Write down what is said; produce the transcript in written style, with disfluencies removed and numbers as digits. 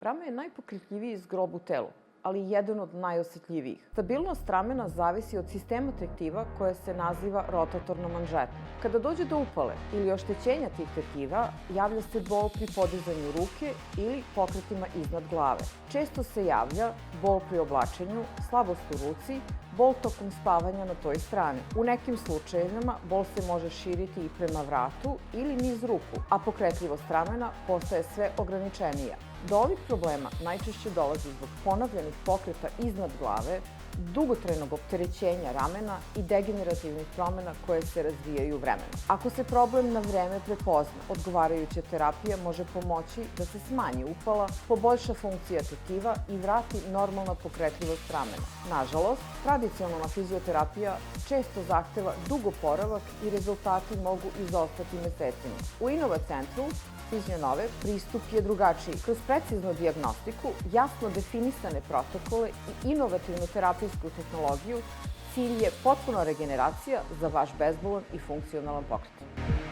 Rame je najpokretljiviji zgrob u telu, ali i jedan od najosetljivijih. Stabilnost ramena zavisi od sistema tetiva koje se naziva rotatornom manžetom. Kada dođe do upale ili oštećenja tih tetiva, javlja se bol pri podizanju ruke ili pokretima iznad glave. Često se javlja bol pri oblačenju, slabost u ruci, bol tokom spavanja na toj strani. U nekim slučajevima bol se može širiti i prema vratu ili niz ruku, a pokretljivost ramena postaje sve ograničenija. Do ovih problema najčešće dolazi zbog ponovljenih pokreta iznad glave, dugotrajnog opterećenja ramena i degenerativnih promena koje se razvijaju vremenom. Ako se problem na vreme prepozna, odgovarajuća terapija može pomoći da se smanji upala, poboljša funkcija tetiva i vrati normalna pokretljivost ramena. Nažalost, tradicionalna fizioterapija često zahteva dug oporavak i rezultati mogu izostati mesecima. U Innova centru Fizionove pristup je drugačiji. Kroz preciznu dijagnostiku, jasno definisane protokole i inovativnu terapijsku tehnologiju, cilj je potpuna regeneracija za vaš bezbolan i funkcionalan pokret.